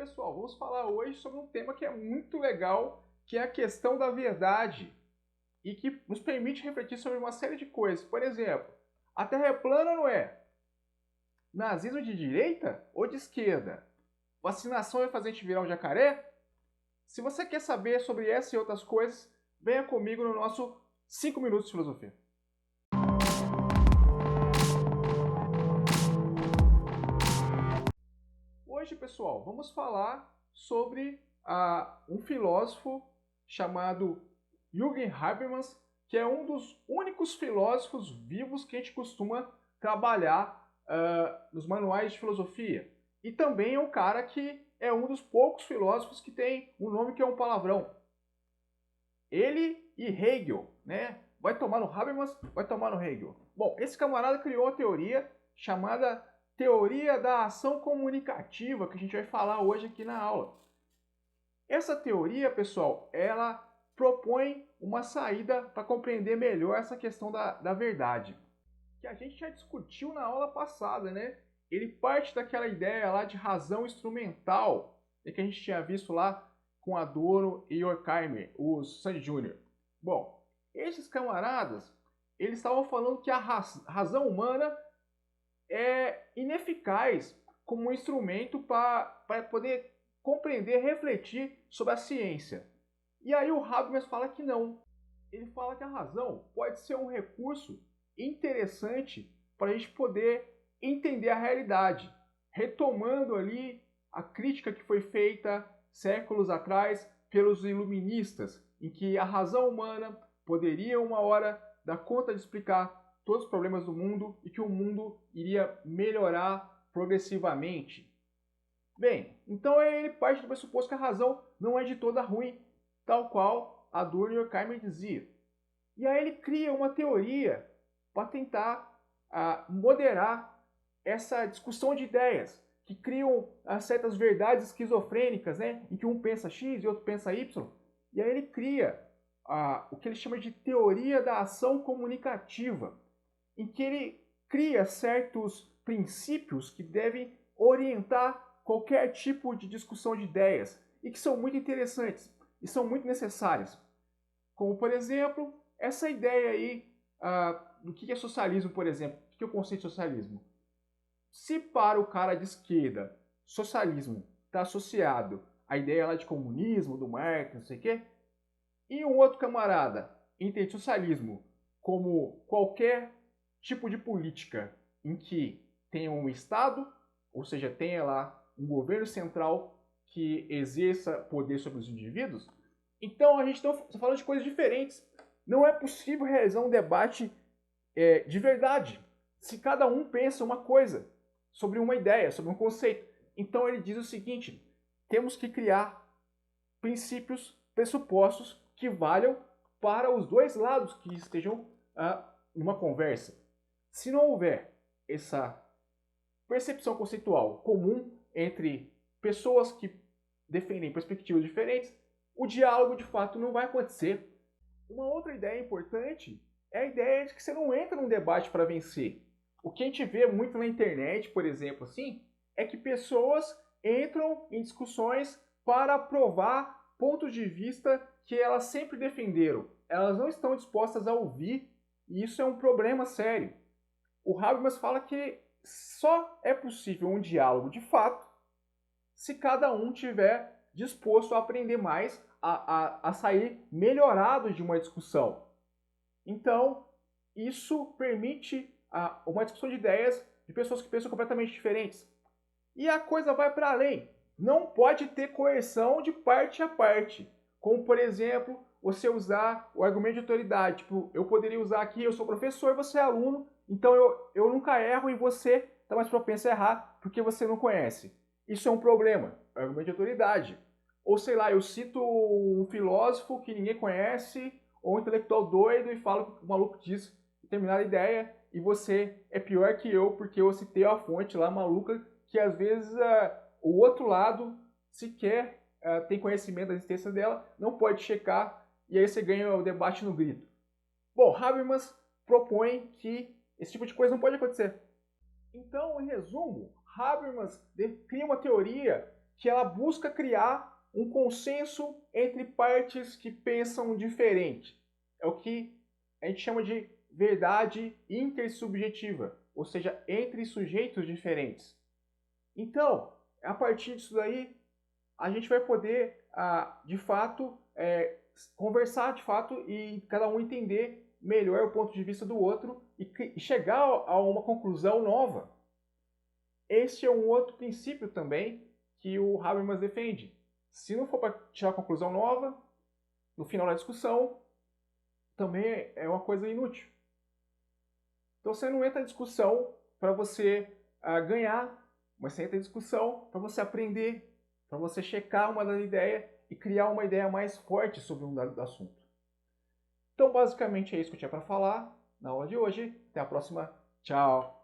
pessoal, vamos falar hoje sobre um tema que é muito legal, que é a questão da verdade e que nos permite refletir sobre uma série de coisas. Por exemplo, a Terra é plana ou não é? Nazismo de direita ou de esquerda? Vacinação vai fazer a gente virar um jacaré? Se você quer saber sobre essa e outras coisas, venha comigo no nosso 5 minutos de filosofia. Hoje, pessoal, vamos falar sobre um filósofo chamado Jürgen Habermas, que é um dos únicos filósofos vivos que a gente costuma trabalhar nos manuais de filosofia. E também é um cara que é um dos poucos filósofos que tem um nome que é um palavrão. Ele e Hegel, né? Vai tomar no Habermas, vai tomar no Hegel. Bom, esse camarada criou uma teoria chamada teoria da ação comunicativa, que a gente vai falar hoje aqui na aula. Essa teoria, pessoal, ela propõe uma saída para compreender melhor essa questão da verdade, que a gente já discutiu na aula passada, né? Ele parte daquela ideia lá de razão instrumental, que a gente tinha visto lá com Adorno e Horkheimer, os Sandy Jr. Bom, esses camaradas, eles estavam falando que a razão humana é ineficaz como um instrumento para poder compreender, refletir sobre a ciência. E aí o Habermas fala que não. Ele fala que a razão pode ser um recurso interessante para a gente poder entender a realidade, retomando ali a crítica que foi feita séculos atrás pelos iluministas, em que a razão humana poderia uma hora dar conta de explicar todos os problemas do mundo e que o mundo iria melhorar progressivamente. Bem, então ele parte do pressuposto que a razão não é de toda ruim, tal qual Adorno e Horkheimer dizia. E aí ele cria uma teoria para tentar moderar essa discussão de ideias, que criam certas verdades esquizofrênicas, né, em que um pensa X e outro pensa Y. E aí ele cria o que ele chama de teoria da ação comunicativa, em que ele cria certos princípios que devem orientar qualquer tipo de discussão de ideias e que são muito interessantes e são muito necessárias. Como, por exemplo, essa ideia aí do que é socialismo, por exemplo. O que é o conceito de socialismo? Se para o cara de esquerda, socialismo está associado à ideia lá de comunismo, do Marx, não sei o quê, e um outro camarada entende socialismo como qualquer tipo de política em que tenha um Estado, ou seja, tenha lá um governo central que exerça poder sobre os indivíduos, então a gente está falando de coisas diferentes. Não é possível realizar um debate de verdade se cada um pensa uma coisa sobre uma ideia, sobre um conceito. Então ele diz o seguinte: temos que criar princípios, pressupostos que valham para os dois lados que estejam numa conversa. Se não houver essa percepção conceitual comum entre pessoas que defendem perspectivas diferentes, o diálogo de fato não vai acontecer. Uma outra ideia importante é a ideia de que você não entra num debate para vencer. O que a gente vê muito na internet, por exemplo, assim, é que pessoas entram em discussões para provar pontos de vista que elas sempre defenderam. Elas não estão dispostas a ouvir, e isso é um problema sério. O Habermas fala que só é possível um diálogo de fato se cada um tiver disposto a aprender mais, a sair melhorado de uma discussão. Então, isso permite uma discussão de ideias de pessoas que pensam completamente diferentes. E a coisa vai para além. Não pode ter coerção de parte a parte. Como, por exemplo, você usar o argumento de autoridade. Tipo, eu poderia usar aqui, eu sou professor, você é aluno, então eu nunca erro e você está mais propenso a errar porque você não conhece. Isso é um problema, argumento de autoridade. Ou sei lá, eu cito um filósofo que ninguém conhece, ou um intelectual doido e falo que o maluco diz determinada ideia e você é pior que eu porque eu citei a fonte lá maluca que às vezes o outro lado sequer tem conhecimento da existência dela, não pode checar e aí você ganha o debate no grito. Bom, Habermas propõe que esse tipo de coisa não pode acontecer. Então, em resumo, Habermas cria uma teoria que ela busca criar um consenso entre partes que pensam diferente. É o que a gente chama de verdade intersubjetiva, ou seja, entre sujeitos diferentes. Então, a partir disso daí, a gente vai poder, de fato, conversar de fato e cada um entender melhor o ponto de vista do outro e chegar a uma conclusão nova. Este é um outro princípio também que o Habermas defende. Se não for para tirar conclusão nova, no final da discussão, também é uma coisa inútil. Então você não entra em discussão para você ganhar, mas você entra em discussão para você aprender, para você checar uma das ideias e criar uma ideia mais forte sobre um dado assunto. Então basicamente é isso que eu tinha para falar na aula de hoje. Até a próxima. Tchau!